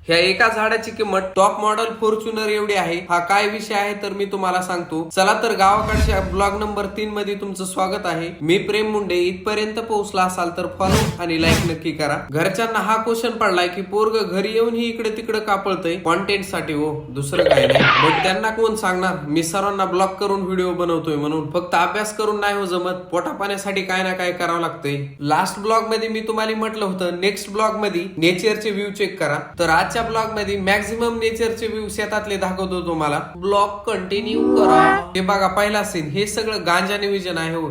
ह्या एका झाडाची किंमत टॉप मॉडेल फॉर्च्युनर एवढी आहे। हा काय विषय आहे तर मी तुम्हाला सांगतो। चला तर गावाकडच्या ब्लॉग नंबर 3 मध्ये तुमचं स्वागत आहे। मी प्रेम मुंडे। इथपर्यंत पोहोचला असाल तर फॉलो आणि लाईक नक्की करा। घरच्यांना हा क्वेश्चन पडलाय की पोरग घरी येऊन ही इकडे तिकडे कापळतय कॉन्टेंट साठी, हो दुसरं काय नाही। पण त्यांना कोण सांगणार मी सर्वांना ब्लॉक करून व्हिडिओ बनवतोय म्हणून। फक्त अभ्यास करून नाही हो जमत, पोटा पाण्यासाठी काय ना काय करावं लागतंय। लास्ट ब्लॉग मध्ये मी तुम्हाला म्हटलं होतं नेक्स्ट ब्लॉग मध्ये नेचरचे व्ह्यू चेक करा, तर आजच्या ब्लॉग मध्ये मॅक्झिमम नेचरचे व्ह्यू शेतातले दाखवतो तुम्हाला। ब्लॉग कंटिन्यू करा। हे बघा पहिला सीन, हे सगळं गांजा नियोजन आहे हो।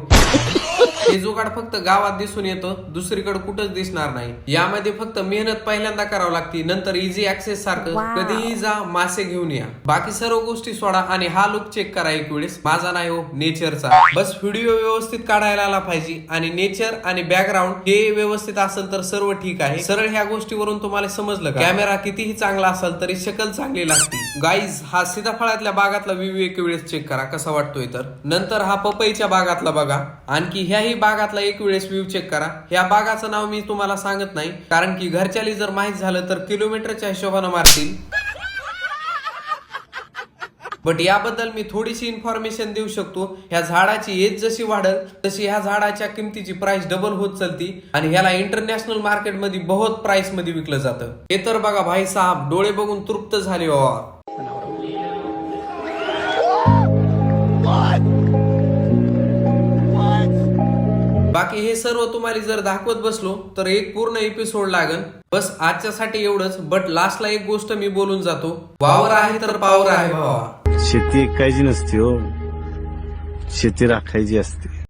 हे जुगाड फक्त गावात दिसून येतं, दुसरीकडे कुठंच दिसणार नाही। यामध्ये फक्त मेहनत पहिल्यांदा करावं लागते, नंतर इझी ऍक्सेस सारखं कधीही जा मासे घेऊन या, बाकी सर्व गोष्टी सोडा आणि हा लुक चेक करा एक वेळेस। माझा नाही हो, नेचरचा। बस व्हिडिओ व्यवस्थित काढायला आला पाहिजे आणि नेचर आणि बॅकग्राऊंड हे व्यवस्थित असेल तर सर्व ठीक आहे। सरळ ह्या गोष्टीवरून तुम्हाला समजलं का कॅमेरा कितीही चांगला असेल तरी शक्ल चांगली लागते। गाईज हा सीताफळातल्या बागातला व्ह्यू एक वेळेस चेक करा कसा वाटतोय, तर नंतर हा पपईच्या बागातला बघा, आणखी ह्याही बागातला एक वेळेस व्ह्यू चेक करा। ह्या बागाचं नाव मी तुम्हाला सांगत नाही, कारण की घरच्याली जर माहित झालं तर किलोमीटरच्या हिशोबानं मारतील। बट याबद्दल मी थोडीशी इन्फॉर्मेशन देऊ शकतो। ह्या झाडाची एज जशी वाढल तशी ह्या झाडाच्या किमतीची प्राइस डबल होत चालती आणि ह्याला इंटरनॅशनल मार्केट मध्ये बहुत प्राइस मध्ये विकलं जातं। हे तर बघा भाई साहेब, डोळे बघून तृप्त झाले बाबा। बाकी हे सर्व तुम्हाला जर दाखवत बसलो तर एक पूर्ण एपिसोड लागन। बस आजच्यासाठी एवढंच, बट लास्टला एक गोष्ट मी बोलून जातो, वावर आहे तर पावर आहे भावा। शेती ऐकायची नसते हो, शेती राखायची असते।